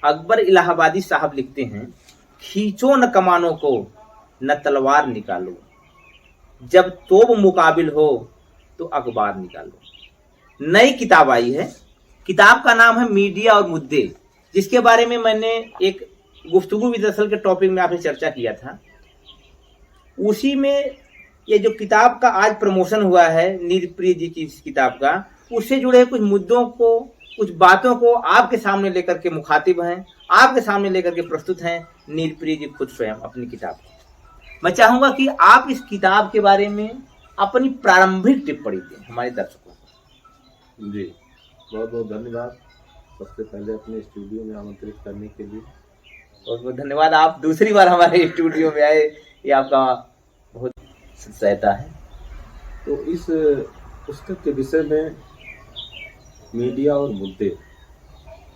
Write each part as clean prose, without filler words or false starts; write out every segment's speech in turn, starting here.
अकबर इलाहाबादी साहब लिखते हैं, खींचो न कमानों को, न तलवार निकालो, जब तोब मुकाबिल हो तो अखबार निकालो। नई किताब आई है, किताब का नाम है मीडिया और मुद्दे, जिसके बारे में मैंने एक गुफ्तगू विदर्सल के टॉपिक में आपसे चर्चा किया था। उसी में ये जो किताब का आज प्रमोशन हुआ है नीरप्रिय जी की इस किताब का, उससे जुड़े कुछ मुद्दों को, कुछ बातों को आपके सामने लेकर के मुखातिब हैं, आपके सामने लेकर के प्रस्तुत हैं नीरप्रिय जी खुद स्वयं अपनी किताब। मैं चाहूंगा कि आप इस किताब के बारे में अपनी प्रारंभिक टिप्पणी दें हमारे दर्शकों को। जी, बहुत बहुत धन्यवाद सबसे पहले अपने स्टूडियो में आमंत्रित करने के लिए। बहुत बहुत धन्यवाद, आप दूसरी बार हमारे स्टूडियो में आए, ये आपका बहुत सहायता है। तो इस पुस्तक के विषय में मीडिया और मुद्दे,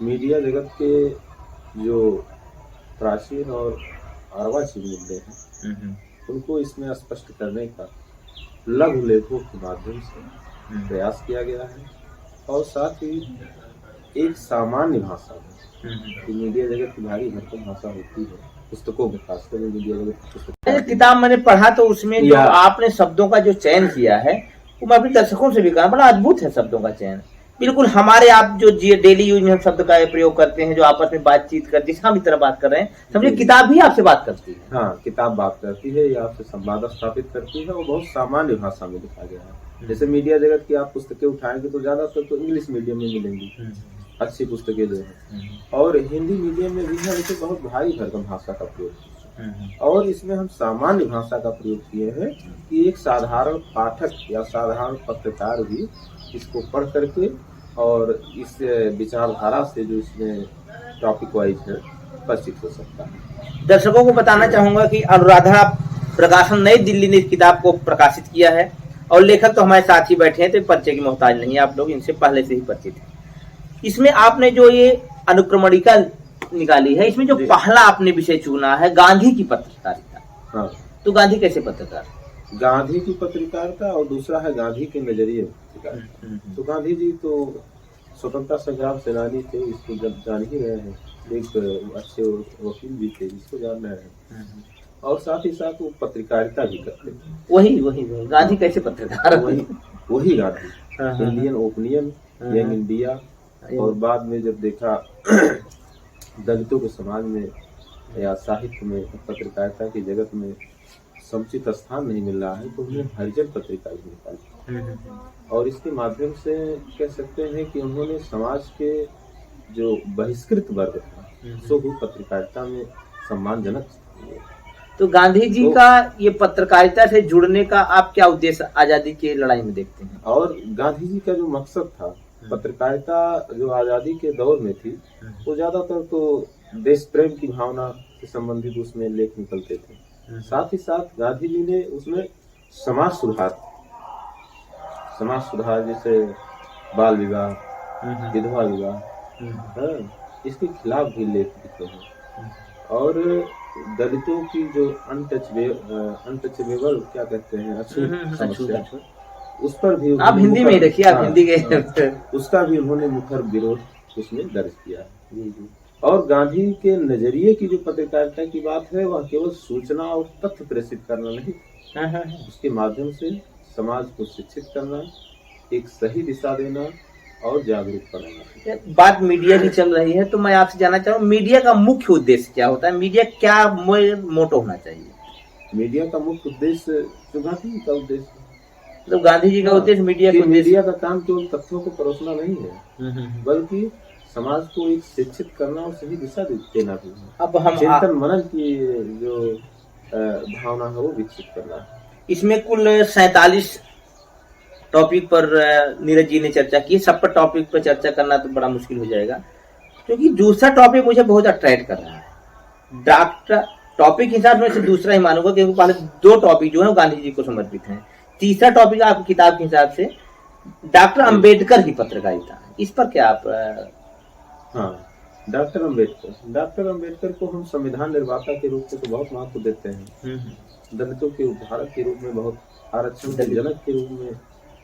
मीडिया जगत के जो प्राचीन और अर्वाचीन मुद्दे हैं उनको इसमें स्पष्ट करने का लघु लेखों के माध्यम से प्रयास किया गया है, और साथ ही एक सामान्य भाषा में कि मीडिया जगत की भारी भरकम भाषा होती है पुस्तकों में, खासकर मीडिया जगत की पुस्तक। किताब मैंने पढ़ा तो उसमें जो आपने शब्दों का जो चयन किया है वो मैं अपने दर्शकों से भी कहा, बड़ा अद्भुत है शब्दों का चयन। बिल्कुल हमारे आप जो डेली यूज में हम शब्द का प्रयोग करते हैं, जो आपस में बातचीत करते हैं, हम इस तरह बात कर रहे हैं, समझे किताब भी आपसे बात करती है। हाँ, किताब बात करती है या आपसे संवाद स्थापित करती है, और बहुत सामान्य भाषा में लिखा गया है। जैसे मीडिया जगत की आप पुस्तकें उठाएंगे तो ज्यादातर तो इंग्लिश मीडियम में मिलेंगी अच्छी पुस्तकें जो है, और हिंदी मीडियम में भी है, लेकिन बहुत भारी भरकम भाषा का प्रयोग, और इसमें हम सामान्य भाषा का प्रयोग किए हैं कि एक साधारण पाठक या साधारण पत्रकार भी इसको पढ़ करके और इस विचारधारा से जो इसमें टॉपिक वाइज है परिचित हो सकता है। दर्शकों को बताना चाहूंगा कि अनुराधा प्रकाशन नई दिल्ली ने इस किताब को प्रकाशित किया है, और लेखक तो हमारे साथ ही बैठे हैं, तो परिचय की मोहताज नहीं है, आप लोग इनसे पहले से ही परिचित हैं। इसमें आपने जो ये अनुक्रमणिका निकाली है, इसमें जो पहला आपने विषय चुना है गांधी की पत्रकारिता। हाँ, तो गांधी कैसे पत्रकार? गांधी की पत्रकारिता, और दूसरा है गांधी के नजरिए पत्रकारिता। तो गांधी जी तो स्वतंत्रता संग्राम सेनानी थे, इसको जब जान ही रहे हैं, एक अच्छे वकील भी थे, इसको जान रहे हैं, और साथ ही साथ वो पत्रकारिता भी करते थे। वही गांधी कैसे पत्रकार? वही Gandhi, Indian opinion, young India, और बाद में जब देखा दलितों को समाज में या साहित्य में पत्रकारिता की जगत में समुचित स्थान नहीं मिल रहा है, तो उन्हें हरिजन पत्रिका भी निकाली, और इसके माध्यम से कह सकते हैं कि उन्होंने समाज के जो बहिष्कृत वर्ग था उसको भी पत्रकारिता में सम्मानजनक। तो गांधी जी का ये पत्रकारिता से जुड़ने का आप क्या उद्देश्य आजादी की लड़ाई में देखते हैं? और गांधी जी का जो मकसद था, पत्रकारिता जो आजादी के दौर में थी, वो ज्यादातर तो देश प्रेम की भावना से संबंधित उसमें लेख निकलते थे। साथ ही साथ गांधी जी ने उसमें समाज सुधार जैसे बाल विवाह, विधवा विवाह, इसके खिलाफ भी लेख लिखे हैं, और दलितों की जो अनटचेबल क्या कहते हैं, अछूत समस्या, उस पर भी आप हिंदी में ही रखिए, आप हिंदी के उसका भी उन्होंने मुखर विरोध उसमें दर्ज किया है। और गांधी के नजरिए की जो पत्रकारिता की बात है, वह केवल सूचना और तथ्य प्रेषित करना नहीं, उसके माध्यम से समाज को शिक्षित करना, एक सही दिशा देना और जागरूक करना। बात मीडिया की चल रही है, तो मैं आपसे जानना चाहूँ मीडिया का मुख्य उद्देश्य क्या होता है? मीडिया क्या मोटो होना चाहिए? मीडिया का मुख्य उद्देश्य जो गांधी का उद्देश्य, तो गांधी जी का उद्देश्य मीडिया का काम केवल तथ्यों को परोसना नहीं है, बल्कि समाज को एक शिक्षित करना और सही दिशा देना भी है। अब हम चिंतन मनन की जो भावना है वो विकसित करना है। इसमें कुल 47 टॉपिक पर नीरज जी ने चर्चा की। सब पर टॉपिक पर चर्चा करना तो बड़ा मुश्किल हो जाएगा, क्योंकि दूसरा टॉपिक मुझे बहुत अट्रैक्ट कर रहा है। डॉक्टर टॉपिक के हिसाब से दूसरा ही मानूंगा, क्योंकि पहले 2 टॉपिक जो है गांधी जी को समर्पित हैं। तीसरा टॉपिक आपकी किताब के हिसाब से डॉक्टर अंबेडकर की पत्रकारिता, इस पर क्या आप? हाँ, डॉक्टर अंबेडकर को हम संविधान निर्माता के रूप में तो बहुत महत्व देते हैं, दलितों के उद्धारक के रूप में, बहुत आरक्षण के जनक के रूप में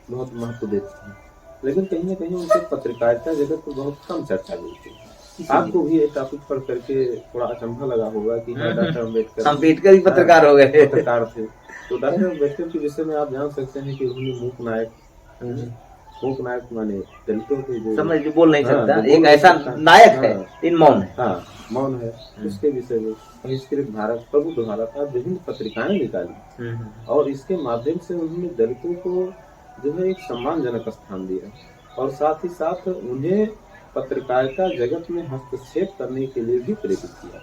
बहुत महत्व देते हैं, लेकिन कहीं न कहीं उनके पत्रकारिता जगत पर बहुत कम चर्चा मिलती है। आपको भी ये टॉपिक पढ़ करके थोड़ा अचंभा लगा होगा कि हाँ डॉक्टर अम्बेडकर ही पत्रकार हो गए, पत्रकार थे। तो डॉक्टर अम्बेडकर के विषय में आप जान सकते हैं कि उन्होंने मूक नायक माने दलितों के जो समझ बोल नहीं सकता, बोल एक नहीं ऐसा सकता। नायक है, इन मौन है। हाँ मौन है, उसके विषय में बहिष्कृत भारत, प्रबुद्ध भारत आप विभिन्न पत्रिकाएं निकाली और इसके माध्यम से उन्होंने दलितों को जो है एक सम्मानजनक स्थान दिया और साथ ही साथ उन्हें पत्रकारिता जगत में हस्तक्षेप करने के लिए भी प्रेरित किया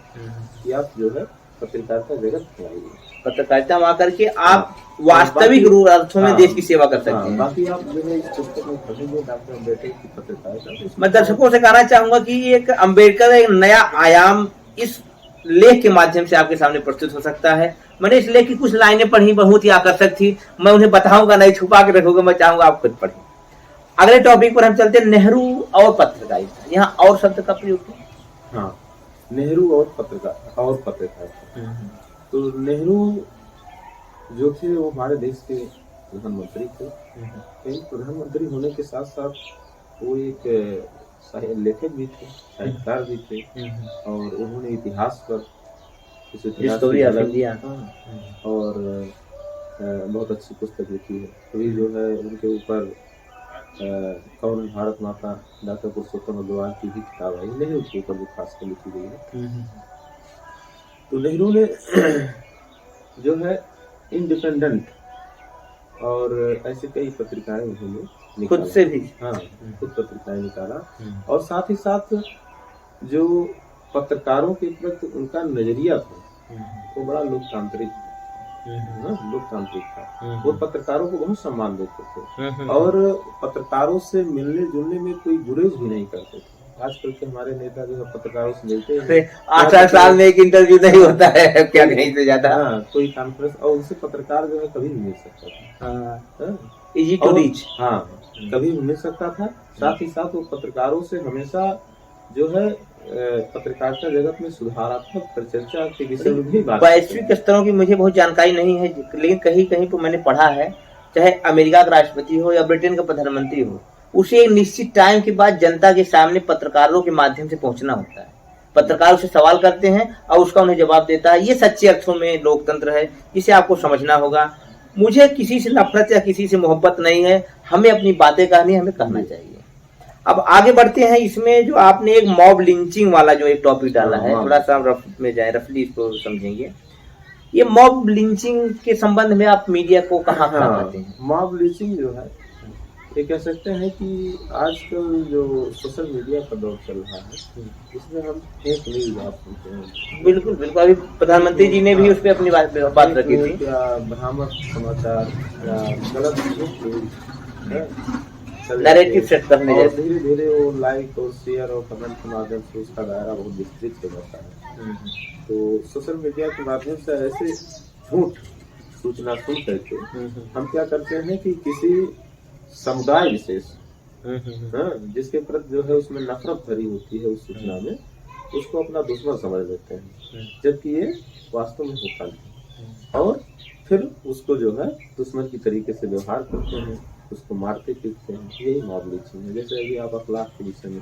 कि आप जो है पत्रकारिता जगत फैलाइए, पत्रकारिता में आकर के आप वास्तविक अर्थों में देश की सेवा कर सकते हैं। बाकी आप जो है इस पुस्तक में पढ़ेंगे डॉक्टर अम्बेडकर की पत्रकारिता। मैं दर्शकों से कहना चाहूंगा कि एक अम्बेडकर एक नया आयाम इस लेख के माध्यम से आपके सामने प्रस्तुत हो सकता है। मैंने इस लेख की कुछ लाइनें पढ़ी, बहुत ही आकर्षक थी, मैं उन्हें बताऊंगा नहीं, छुपा के रखूंगा, मैं चाहूंगा आप खुद पढ़ें। अगले टॉपिक पर हम चलते हैं, नेहरू और पत्रकारिता। यहाँ और शब्द का प्रयोग है। हाँ, नेहरू और पत्रकारिता। तो नेहरू जो थे वो हमारे देश के प्रधानमंत्री थे, लेकिन प्रधानमंत्री होने के साथ साथ वो एक लेखक भी थे, साहित्यकार भी थे और उन्होंने इतिहास पर और बहुत अच्छी पुस्तक लिखी है। अभी जो है उनके ऊपर कौन भारत माता डॉक्टर पुरुषोत्तम अग्रवाल की भी किताब आई, नेहरू के ऊपर जो खासकर लिखी गई है। तो नेहरू ने जो है इंडिपेंडेंट और ऐसे कई पत्रिकाएं उन्होंने खुद से भी, हाँ खुद पत्रिकाएं निकाला और साथ ही साथ जो पत्रकारों के प्रति उनका नजरिया था वो बड़ा लोकतांत्रिक था। वो पत्रकारों को बहुत सम्मान देते थे और पत्रकारों से मिलने जुलने में कोई गुरेज भी नहीं करते थे। आजकल के हमारे नेता जो है पत्रकारों से मिलते हैं, 8 साल में एक इंटरव्यू नहीं होता है, क्या कहीं से ज्यादा कोई कॉन्फ्रेंस, और उनसे पत्रकार जो है कभी नहीं मिल सकता था, इजी टू रीच, हाँ कभी भी मिल सकता था। साथ ही साथ वो पत्रकारों से हमेशा जो है पत्रकारिता जगत में सुधारात्मक परिचर्चा के विषय में भी बात। वैश्विक स्तरों की मुझे बहुत जानकारी नहीं है, लेकिन कहीं कहीं तो मैंने पढ़ा है, चाहे अमेरिका का राष्ट्रपति हो या ब्रिटेन का प्रधानमंत्री हो, उसे एक निश्चित टाइम के बाद जनता के सामने पत्रकारों के माध्यम से पहुंचना होता है। पत्रकार उसे सवाल करते हैं और उसका उन्हें जवाब देता है। ये सच्चे अर्थों में लोकतंत्र है, जिसे आपको समझना होगा। मुझे किसी से नफरत या किसी से मोहब्बत नहीं है, हमें अपनी बातें कहनी, हमें कहना चाहिए। अब आगे बढ़ते हैं। इसमें जो आपने एक मॉब लिंचिंग वाला जो एक टॉपिक डाला है, थोड़ा सा रफ में जाए, रफली इसको समझेंगे। ये मॉब लिंचिंग के संबंध में आप मीडिया को कहाँ कहते हैं? मॉब लिंचिंग जो है ये कह सकते हैं कि आजकल जो सोशल मीडिया का दौर चल रहा है, इसमें हम फेक न्यूज आप सुनते हैं। बिल्कुल बिल्कुल, अभी प्रधानमंत्री जी ने भी उस पर अपनी बात रखी थी, या भ्रामक समाचार या गलत नैरेटिव सेट करने और धीरे धीरे वो लाइक और शेयर और कमेंट के माध्यम से उसका दायरा बहुत विस्तृत हो जाता है। तो सोशल मीडिया के माध्यम से ऐसे झूठ सूचना सुन करके हम क्या करते हैं कि किसी समुदाय विशेष जिसके प्रति जो है उसमें नफरत भरी होती है उस सूचना में, उसको अपना दुश्मन समझ लेते हैं, जबकि ये वास्तव में होता नहीं। और फिर उसको जो है दुश्मन की तरीके से व्यवहार करते हैं, उसको मारते पीटते हैं। यही मॉब लिंचिंग है। जैसे अभी आप अखलाक के विषय में,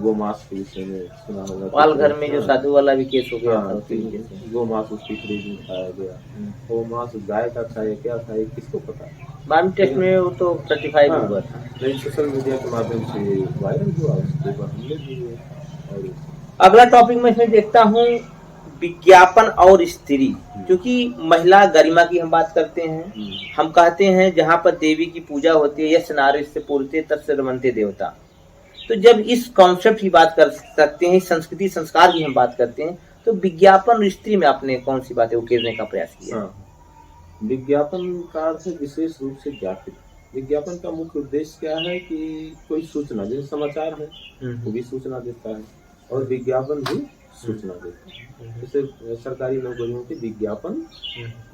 गोमांस के विषय में सुना होगा, पाल घर में जो साधु वाला भी केस हो गया था, गोमांस उसकी खरीद में खाया गया। गोमांस गाय का खाया, क्या खाया, किसको पता। 12वीं टेस्ट में वो तो सर्टिफाइड हुआ था, लेकिन सोशल मीडिया के माध्यम से वायरल हुआ, उसके ऊपर हमले भी हुए। और अगला टॉपिक मैं इसमें देखता हूँ विज्ञापन और स्त्री, क्योंकि महिला गरिमा की हम बात करते हैं। हम कहते हैं जहाँ पर देवी की पूजा होती है, यश नारी से पूर्ते तत्से रमन्ते देवता। तो जब इस कॉन्सेप्ट की बात कर सकते हैं, संस्कृति संस्कार की हम बात करते हैं, तो विज्ञापन और स्त्री में आपने कौन सी बातें उकेरने का प्रयास किया? विज्ञापन का अर्थ विशेष रूप से ज्ञापित। विज्ञापन का मुख्य उद्देश्य क्या है कि कोई सूचना, जैसे समाचार है वो भी सूचना देता है और विज्ञापन भी सूचना देता है। जैसे सरकारी नौकरियों के विज्ञापन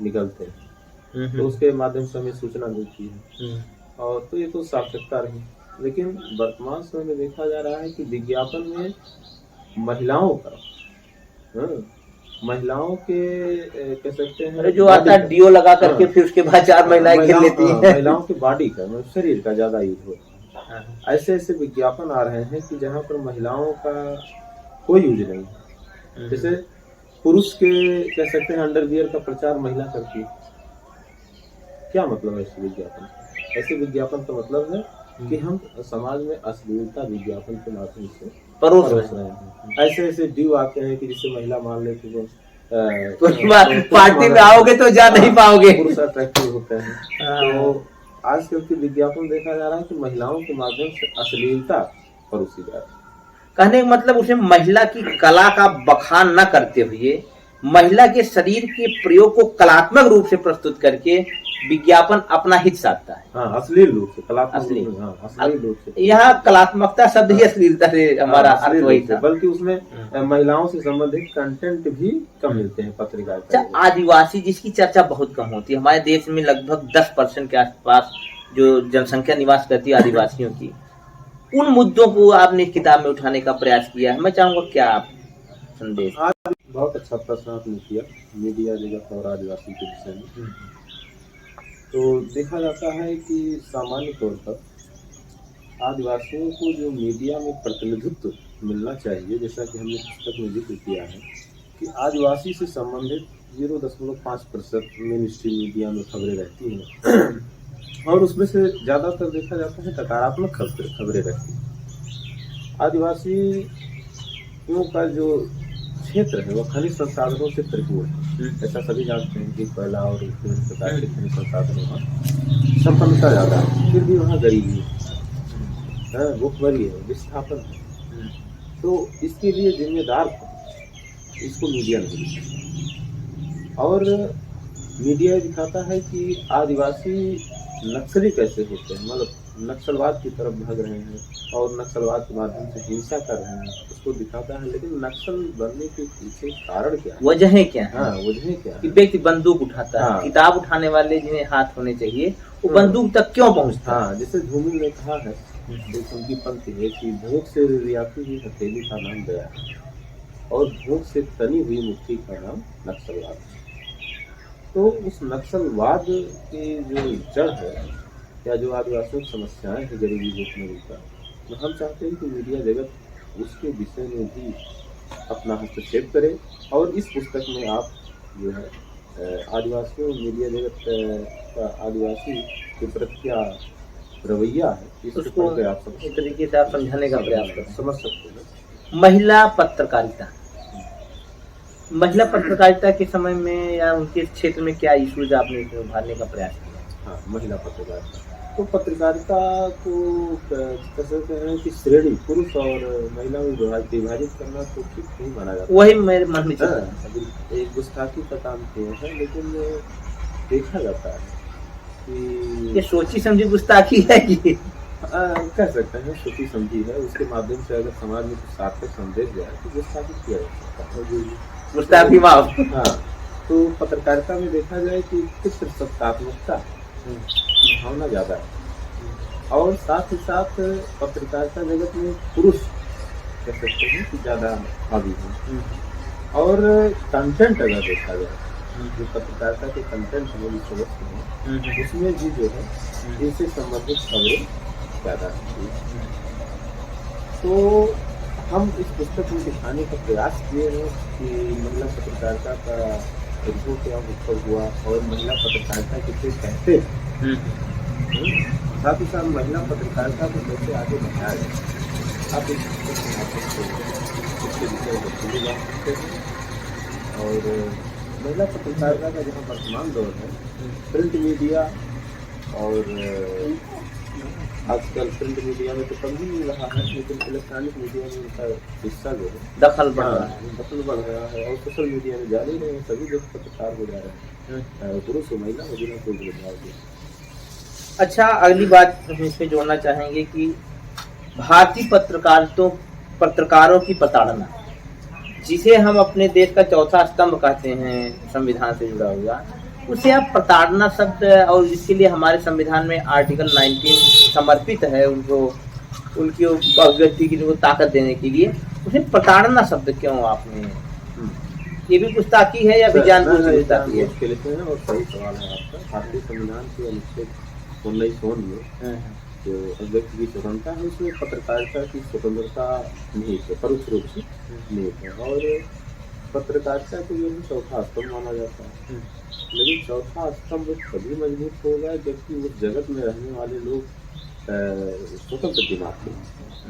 निकलते हैं तो उसके माध्यम से हमें सूचना मिलती है, और तो ये तो सार्थकता रही। लेकिन वर्तमान समय में देखा जा रहा है कि विज्ञापन में महिलाओं का, महिलाओं के कह सकते हैं जो आता है डीओ लगा करके फिर उसके बाद 4 महिलाएं खेल लेती हैं। महिलाओं के बॉडी का, शरीर का ज्यादा यूज होता है। हाँ, ऐसे ऐसे विज्ञापन आ रहे हैं कि जहाँ पर महिलाओं का कोई यूज नहीं है। जैसे पुरुष के कह सकते हैं अंडरवियर का प्रचार महिला करती है, क्या मतलब है ऐसे विज्ञापन? ऐसे विज्ञापन का मतलब है कि हम समाज में अश्लीलता विज्ञापन के माध्यम से परोस परोस रहे रहे हैं। ऐसे ऐसे ड्यू आते हैं कि जिससे महिला मान ले कि वो पार्टी में आओगे तो जा नहीं पाओगे। पुरुष अट्रैक्टिव होते हैं। हाँ। तो आजकल के विज्ञापन देखा जा रहा है कि महिलाओं के माध्यम से अश्लीलता परोसी जा रही है। कहने का मतलब उसमें महिला की कला का बखान न करते हुए महिला के शरीर के प्रयोग को कलात्मक रूप से प्रस्तुत करके विज्ञापन अपना हित साधता है। हाँ, अश्लील रूप से, कलात्मक अश्लील। रूप से, हाँ, अश्लील रूप से। यहाँ कलात्मकता शब्द ही अश्लीलता से हमारा हाँ, अर्थ वही था। बल्कि उसमें महिलाओं से संबंधित कंटेंट भी कम मिलते हैं पत्रिका। आदिवासी जिसकी चर्चा बहुत कम होती है, हमारे देश में लगभग 10% के आसपास जो जनसंख्या निवास करती है आदिवासियों की, उन मुद्दों को आपने इस किताब में उठाने का प्रयास किया है। मैं चाहूंगा क्या आप संदेश? बहुत अच्छा प्रश्न आपने किया मीडिया जगत और आदिवासी के विषय में। तो देखा जाता है कि सामान्य तौर पर आदिवासियों को जो मीडिया में प्रतिनिधित्व मिलना चाहिए, जैसा कि हमने पुस्तक में जिक्र किया है कि आदिवासी से संबंधित 0.5% मेन स्ट्रीम मीडिया में खबरें रहती हैं और उसमें से ज़्यादातर देखा जाता है सकारात्मक खबरें रहती हैं। आदिवासियों का जो क्षेत्र है वह खनिज संसाधनों से भरपूर है। ऐसा सभी जानते हैं कि कोयला और विभिन्न प्रकार के खनिज संसाधनों में संपन्नता ज़्यादा है, फिर भी वहाँ गरीबी है, भूखमरी है, विस्थापन है। तो इसके लिए जिम्मेदार इसको मीडिया नहीं दिखाता। और मीडिया दिखाता है कि आदिवासी नक्सली कैसे होते हैं, मतलब नक्सलवाद की तरफ भाग रहे हैं और नक्सलवाद के माध्यम से हिंसा कर रहे हैं, उसको दिखाता है। लेकिन नक्सल बनने के पीछे कारण क्या है, वजहें क्या है? हाँ, वजहें क्या है? कि व्यक्ति बंदूक उठाता है, हाँ। किताब उठाने वाले जिन्हें हाथ होने चाहिए वो बंदूक तक क्यों पहुंचता है? हाँ, जैसे धूमिल ने कहा है, एक उनकी पंक्ति है कि भूख से रियाती हुई हथेली का नाम गया है और भूख से तनी हुई मुट्ठी का नाम नक्सलवाद। तो उस नक्सलवाद की जो जड़ है या जो आदिवासियों की समस्याएं हैं, गरीबी, भूखमरी का, तो हम चाहते हैं कि मीडिया जगत उसके विषय में भी अपना हस्तक्षेप करे। और इस पुस्तक में आप जो है आदिवासियों, मीडिया जगत का आदिवासी के प्रति क्या रवैया है, इसको आप इस तरीके से आप समझाने का प्रयास करें, समझ सकते हैं। महिला पत्रकारिता, महिला पत्रकारिता के समय में या उनके क्षेत्र में क्या इश्यूज आपने उभारने का प्रयास किया? हाँ, महिला पत्रकारिता, तो पत्रकारिता को कह सकते हैं कि श्रेणी पुरुष और महिला में विभाजित करना तो ठीक नहीं माना जाता। वही मेरे मन में चल रहा है, एक गुस्ताखी का काम किया है। लेकिन देखा जाता है कि ये सोची समझी गुस्ताखी है कि कह सकते हैं सोची समझी है। उसके माध्यम से अगर समाज में कुछ सार्थक संदेश जाए तो गुस्ताखी किया जा सकता है, गुस्ताखी माफ। हाँ, तो पत्रकारिता में देखा जाए कि पितृसत्तात्मकता भावना ज्यादा है और साथ ही साथ पत्रकारिता जगत में पुरुष कह सकते हैं कि ज्यादा हावी है। और कंटेंट अगर देखा जाए, जो पत्रकारिता के कंटेंट है उसमें भी जो है इनसे संबंधित खबरें ज्यादा है। तो हम इस पुस्तक में दिखाने का प्रयास किए हैं कि महिला पत्रकारिता का उद्भव क्या उत्सव हुआ और महिला पत्रकारिता किसे कहते हैं, साथ ही साथ महिला पत्रकारिता को कैसे आगे बढ़ाया जाए। आप इस पुस्तक के माध्यम से इसके विषय को सुने जा सकते हैं। और महिला पत्रकारिता का जहाँ वर्तमान दौर है, प्रिंट मीडिया और आजकल प्रिंट मीडिया में तो कम ही मिल रहा है, लेकिन इलेक्ट्रॉनिक मीडिया में उनका हिस्सा जो है दखल बढ़ रहा है और सोशल मीडिया में जा ही रहे हैं, सभी लोग पत्रकार हो जा रहे हैं, पुरुष हो महिला हो, बिना कोई भेदभाव के। अच्छा, अगली बात हम इसमें जोड़ना चाहेंगे कि भारतीय पत्रकारों की प्रताड़ना, जिसे हम अपने देश का चौथा स्तंभ कहते हैं संविधान से जुड़ा हुआ, उसे आप प्रताड़ना शब्द, और इसके लिए हमारे संविधान में आर्टिकल 19 समर्पित है उनको, उनकी अभिव्यक्ति की जो ताकत देने के लिए, उसे प्रताड़ना शब्द क्यों आपने, ये भी गुस्ताखी है या फिर जानबूझ के गुस्ताखी है? और सही सवाल है आपका। भारतीय संविधान के अनुच्छेद 19 में जो व्यक्ति की स्वतंत्रता है उसमें पत्रकारिता की स्वतंत्रता निहित है, परोक्ष रूप से निहित है। और पत्रकारिता को जो है चौथा स्तंभ माना जाता है। लेकिन चौथा स्तंभ तभी मजबूत होगा जबकि उस जगत में रहने वाले लोग स्वतंत्र दिमाग के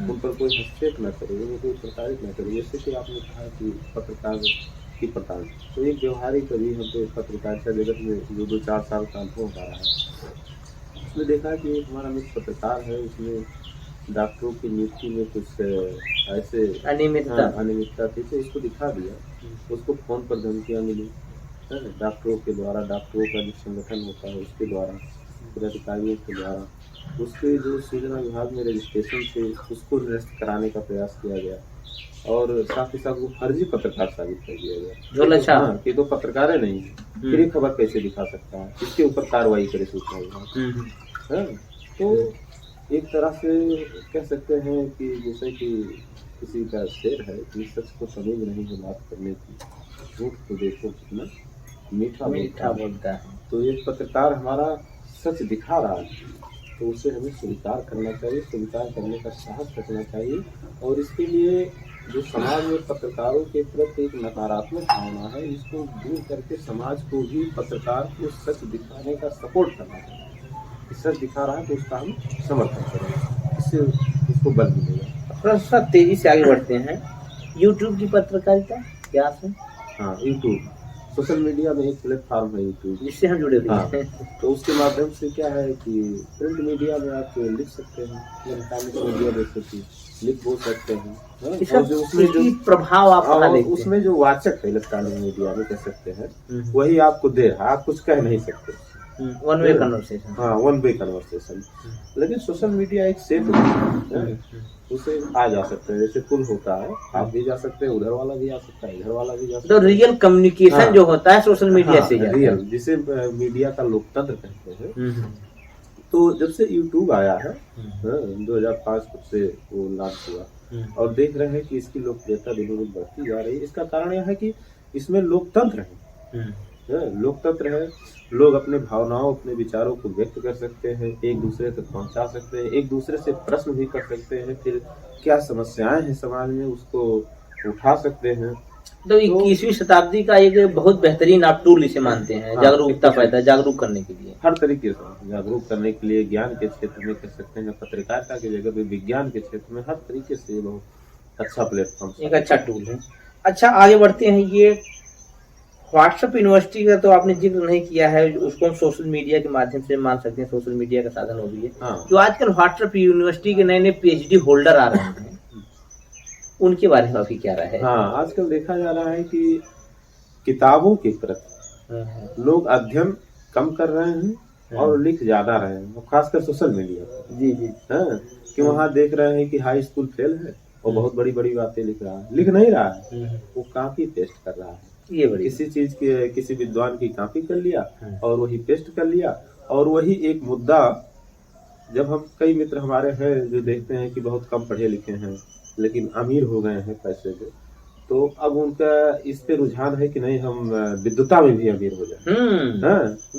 उन पर कोई हस्तक्षेप न करे, उन्हें कोई प्रताड़ित न करे। जैसे कि आपने कहा कि पत्रकार की प्रताड़ना, तो एक व्यवहारिक अभी हम तो पत्रकारिता जगत में जो 2-4 साल का अनुभव हो रहा है, उसमें देखा कि एक हमारा मित्र पत्रकार है, उसने डॉक्टरों की नियुक्ति में कुछ ऐसे अनियमितता थी, तो उसको दिखा दिया। उसको फोन पर धमकियाँ मिली डॉक्टरों के द्वारा, डॉक्टरों का जो संगठन होता है उसके द्वारा, फिर अधिकारियों के द्वारा। उसके जो सूचना विभाग में रजिस्ट्रेशन थे उसको निरस्त कराने का प्रयास किया गया और साथ ही साथ वो फर्जी पत्रकार साबित कर दिया गया। हाँ, कि तो पत्रकार है नहीं, फिर ये खबर कैसे दिखा सकता है, इसके ऊपर कार्रवाई करे सूचना विभाग। तो एक तरह से कह सकते हैं कि जैसे कि किसी का शेर है कि सच को तमीज नहीं है बात करने की, झूठ को देखो कितना मीठा बोलता है। तो एक पत्रकार हमारा सच दिखा रहा है तो उसे हमें स्वीकार करना चाहिए, स्वीकार करने का साहस रखना चाहिए। और इसके लिए जो समाज में पत्रकारों के प्रति एक नकारात्मक भावना है, इसको दूर करके समाज को भी पत्रकार को सच दिखाने का सपोर्ट करना चाहिए। सच दिखा रहा है तो उसका हम समर्थन करें, इससे उसको बल मिलेगा। थोड़ा तेजी से आगे बढ़ते हैं। यूट्यूब की पत्रकारिता क्या है? हाँ, यूट्यूब सोशल मीडिया में एक प्लेटफॉर्म है यूट्यूब, जिससे हम जुड़े हुए हैं। तो उसके माध्यम से क्या है कि प्रिंट मीडिया में आप लिख सकते हैं, इलेक्ट्रॉनिक मीडिया जैसे कि लिख बोल सकते हैं। और जो उसमें जो प्रभाव आप उसमें जो वाचक है इलेक्ट्रॉनिक मीडिया में कह सकते हैं, वही आपको दे रहा है, आप कुछ कह नहीं सकते। One way conversation. हाँ, वन वे कन्वर्सेशन। लेकिन सोशल मीडिया एक सेफ है, उसे आ जा सकते हैं। जैसे पुल होता है, आप भी जा सकते हैं, उधर वाला भी आ सकता है, इधर वाला भी जा सकता है। तो रियल कम्युनिकेशन जो होता है सोशल मीडिया से रियल, जिसे मीडिया का लोकतंत्र कहते हैं। तो जब से यूट्यूब आया है 2005 से वो लॉन्च हुआ और देख रहे हैं कि इसकी लोकप्रियता दिनों दिन बढ़ती जा रही है। इसका कारण यह है कि इसमें लोकतंत्र है, लोकतंत्र है। लोग अपने भावनाओं, अपने विचारों को व्यक्त कर सकते हैं, एक दूसरे तक पहुंचा सकते हैं, एक दूसरे से प्रश्न भी कर सकते हैं, फिर क्या समस्याएं हैं समाज में उसको उठा सकते हैं। तो 21वीं शताब्दी का एक बहुत बेहतरीन आप टूल इसे मानते हैं। हाँ, जागरूकता पैदा, जागरूक करने के लिए, हर तरीके से जागरूक करने के लिए, ज्ञान के क्षेत्र में कह सकते हैं, पत्रकारिता की जगह पे विज्ञान के क्षेत्र में, हर तरीके से बहुत अच्छा प्लेटफॉर्म, एक अच्छा टूल है। अच्छा, आगे बढ़ते हैं। ये व्हाट्सएप यूनिवर्सिटी का तो आपने जिक्र नहीं किया है, उसको हम सोशल मीडिया के माध्यम से मान सकते हैं, सोशल मीडिया का साधन हो भी है। हाँ। जो आजकल व्हाट्सएप यूनिवर्सिटी के नए नए PhD होल्डर आ रहे हैं, उनके बारे में आपकी क्या राय है? हाँ, आजकल देखा जा रहा है कि किताबों के प्रति लोग अध्ययन कम कर रहे हैं और लिख ज्यादा रहे हैं, खासकर सोशल मीडिया पर। जी। हाँ, कि वहाँ देख रहे हैं कि हाई स्कूल फेल है और बहुत बड़ी बड़ी बातें लिख रहा है, लिख नहीं रहा है, वो कॉपी पेस्ट कर रहा है। ये बड़ी किसी चीज के, किसी विद्वान की कॉपी कर लिया और वही पेस्ट कर लिया, और वही एक मुद्दा। जब हम, कई मित्र हमारे हैं जो देखते हैं कि बहुत कम पढ़े लिखे हैं लेकिन अमीर हो गए हैं पैसे से, तो अब उनका इस पे रुझान है कि नहीं हम विद्वता में भी अमीर हो जाए।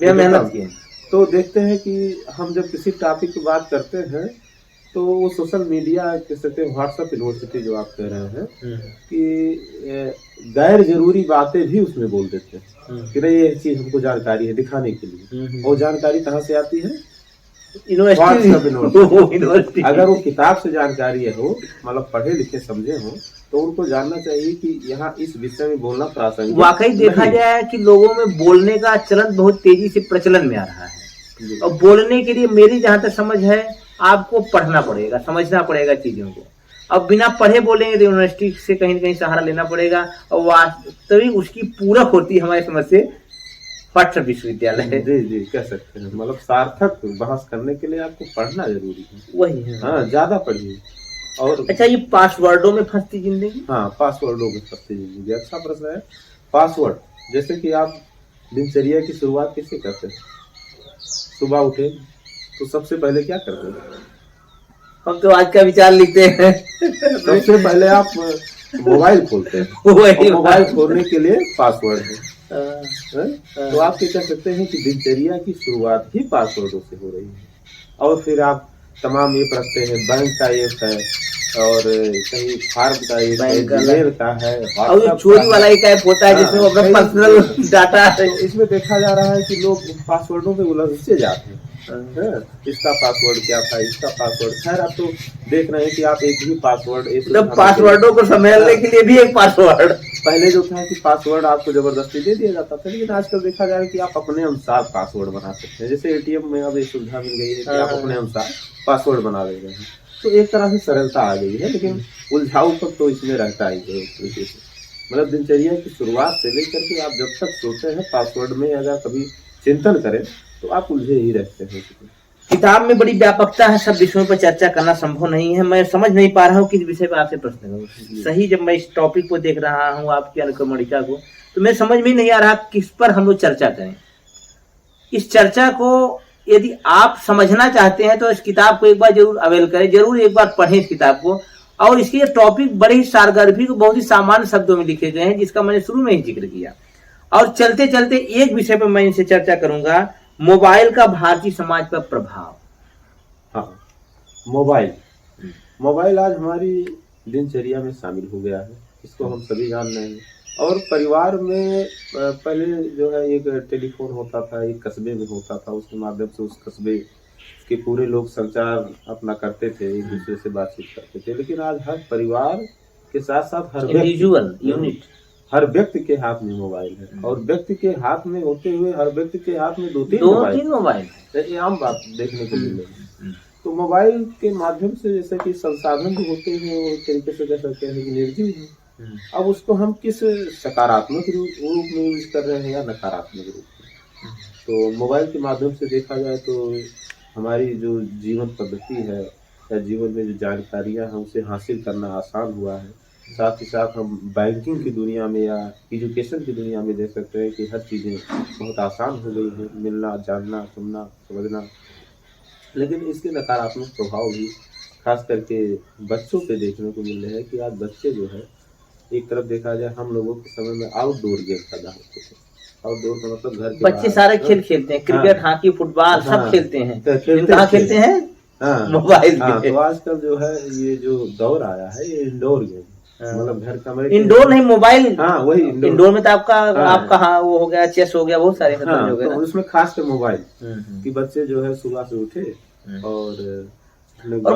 मेहनत किए। तो देखते हैं कि हम जब किसी टॉपिक की बात करते हैं तो वो सोशल मीडिया कह सकते हैं, व्हाट्सएप यूनिवर्सिटी जो आप कह रहे हैं कि गैर जरूरी बातें भी उसमें बोल देते हैं कि नहीं ये चीज हमको जानकारी है दिखाने के लिए। और जानकारी कहाँ से आती है? यूनिवर्सिटी। अगर वो किताब से जानकारी हो, मतलब पढ़े लिखे समझे हो, तो उनको जानना चाहिए कि यहाँ इस विषय में बोलना प्रासंगिक। वाकई देखा जाए कि लोगों में बोलने का चलन बहुत तेजी से प्रचलन में आ रहा है, और बोलने के लिए मेरी जहाँ तक समझ है, आपको पढ़ना पड़ेगा, समझना पड़ेगा चीजों को। अब बिना पढ़े बोलेंगे तो यूनिवर्सिटी से कहीं न कहीं सहारा लेना पड़ेगा, और वास्तविक उसकी पूरक होती है हमारी समझ से व्हाट्सएप विश्वविद्यालय। जी, कह सकते हैं, मतलब सार्थक बहस करने के लिए आपको पढ़ना जरूरी है। वही है। हाँ, ज्यादा पढ़िए। और अच्छा, ये पासवर्डों में फंसती जिंदगी। हाँ, पासवर्डों में फंसती जिंदगी अच्छा प्रश्न है। पासवर्ड, जैसे कि आप दिनचर्या की शुरुआत कैसे करते हैं? सुबह उठे तो सबसे पहले क्या करते हैं? हम तो आज का विचार लिखते हैं। सबसे पहले आप मोबाइल खोलते हैं, मोबाइल खोलने के लिए पासवर्ड है। तो आप ये कह सकते हैं कि दिनचर्या की शुरुआत ही पासवर्डों से हो रही है। और फिर आप तमाम ऐप रखते हैं, बैंक का ऐप है और कहीं फार्म का ऐप है, बैंक का जीमेल का है, और ये WhatsApp चोरी का वाला एक ऐप होता है जिसमें वो अपना कई- पर्सनल डाटा है। तो इसमें देखा जा रहा है कि लोग पासवर्डों पे उलझते जाते हैं। इसका पासवर्ड क्या था, इसका पासवर्ड, खैर आप तो देख रहे हैं कि आप एक ही पासवर्ड मतलब पासवर्डों को संभालने के लिए भी एक पासवर्ड। पहले जो था कि पासवर्ड आपको जबरदस्ती दे दिया जाता था, लेकिन आजकल देखा जाए कि आप अपने अनुसार पासवर्ड बना सकते हैं। जैसे एटीएम में अब ये सुविधा मिल गई है कि आप अपने अनुसार पासवर्ड बना ले रहे हैं, तो एक तरह से सरलता आ गई है, लेकिन उलझाऊपन तो इसमें रहता ही है एक तरीके से। मतलब दिनचर्या की शुरुआत से लेकर के आप जब तक सोते हैं पासवर्ड में अगर कभी चिंतन करें तो आप उलझे ही रहते हैं। किताब में बड़ी व्यापकता है, सब विषयों पर चर्चा करना संभव नहीं है। मैं समझ नहीं पा रहा हूँ किस विषय पर आपसे प्रश्न करूँ। सही, जब मैं इस टॉपिक को देख रहा हूँ आपकी अनुक्रमणिका को, तो मैं समझ में नहीं आ रहा किस पर हम लोग चर्चा करें। इस चर्चा को यदि आप समझना चाहते हैं तो इस किताब को एक बार जरूर अवेल करें, जरूर एक बार पढ़ें इस किताब को। और इसके टॉपिक बड़े ही सारगर्भिक, बहुत ही सामान्य शब्दों में लिखे गए हैं, जिसका मैंने शुरू में ही जिक्र किया। और चलते चलते एक विषय पर मैं इनसे चर्चा करूंगा, मोबाइल का भारतीय समाज पर प्रभाव। हाँ, मोबाइल आज हमारी दिनचर्या में शामिल हो गया है, इसको हम सभी जान रहे हैं। और परिवार में पहले जो है एक टेलीफोन होता था, एक कस्बे में होता था, उसके माध्यम से उस कस्बे के पूरे लोग संचार अपना करते थे, एक दूसरे से बातचीत करते थे। लेकिन आज हर परिवार के साथ साथ हर व्यक्ति के हाथ में मोबाइल है, और व्यक्ति के हाथ में होते हुए हर व्यक्ति के हाथ में दो तीन मोबाइल ये आम बात देखने को मिल रही है। तो मोबाइल के माध्यम से जैसे कि संसाधन जो होते हैं वो एक तरीके से कह सकते हैं कि निर्जीव है। अब उसको हम किस सकारात्मक रूप में यूज कर रहे हैं या नकारात्मक रूप में। तो मोबाइल के माध्यम से देखा जाए तो हमारी जो जीवन पद्धति है या जीवन में जो जानकारियां हैं उसे हासिल करना आसान हुआ है। साथ ही साथ हम बैंकिंग की दुनिया में या एजुकेशन की दुनिया में देख सकते हैं कि हर चीज़ें बहुत आसान हो गई हैं, मिलना, जानना, सुनना, समझना। लेकिन इसके नकारात्मक प्रभाव भी खास करके बच्चों पे देखने को मिल रहे हैं कि आज बच्चे जो है, एक तरफ देखा जाए हम लोगों के समय में आउटडोर गेम पैदा होते थे। आउटडोर का मतलब घर के बच्चे सारे खेल खेलते हैं, क्रिकेट, हॉकी, फुटबॉल सब खेलते हैं। कहाँ खेलते हैं? मोबाइल। तो आजकल जो है ये जो दौर आया है ये इंडोर गेम, मतलब घर कमरे, इंडोर नहीं मोबाइल। हाँ वही इंडोर में तो आपका हाँ वो हो गया, चेस हो गया, बहुत सारे हो गए। तो उसमें खास कर मोबाइल कि बच्चे जो है सुबह से उठे और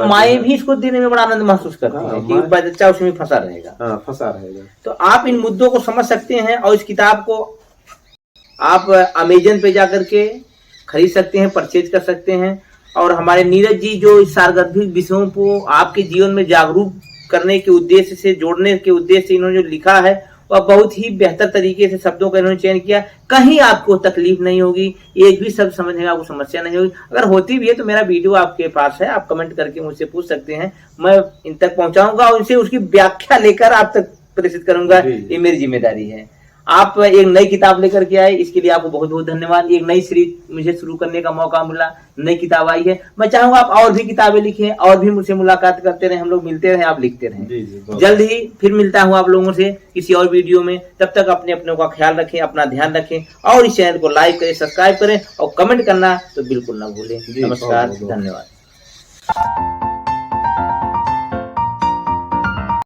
माएँ भी इसको देने में बड़ा आनंद महसूस करती हैं कि बच्चा उसमें फंसा रहेगा। तो आप इन मुद्दों को समझ सकते हैं और इस किताब को आप अमेजन पे जाकर के खरीद सकते हैं, परचेज कर सकते हैं। और हमारे नीरज जी जो इस सारगर्भिक विषयों को आपके जीवन में जागरूक करने के उद्देश्य से, जोड़ने के उद्देश्य से इन्होंने जो लिखा है वह बहुत ही बेहतर तरीके से शब्दों का इन्होंने चयन किया। कहीं आपको तकलीफ नहीं होगी, एक भी शब्द समझने में आपको समस्या नहीं होगी। अगर होती भी है तो मेरा वीडियो आपके पास है, आप कमेंट करके मुझसे पूछ सकते हैं, मैं इन तक पहुंचाऊंगा और इनसे उसकी व्याख्या लेकर आप तक प्रेषित करूंगा, ये मेरी जिम्मेदारी है। आप एक नई किताब लेकर के आए, इसके लिए आपको बहुत बहुत धन्यवाद। एक नई सीरीज मुझे शुरू करने का मौका मिला, नई किताब आई है। मैं चाहूंगा आप और भी किताबें लिखें और भी मुझसे मुलाकात करते रहे, हम लोग मिलते रहे, आप लिखते रहें। जल्द ही फिर मिलता हूं आप लोगों से किसी और वीडियो में। तब तक अपने का ख्याल रखें, अपना ध्यान रखें और इस चैनल को लाइक करें, सब्सक्राइब करें और कमेंट करना तो बिल्कुल ना भूलें। नमस्कार, धन्यवाद।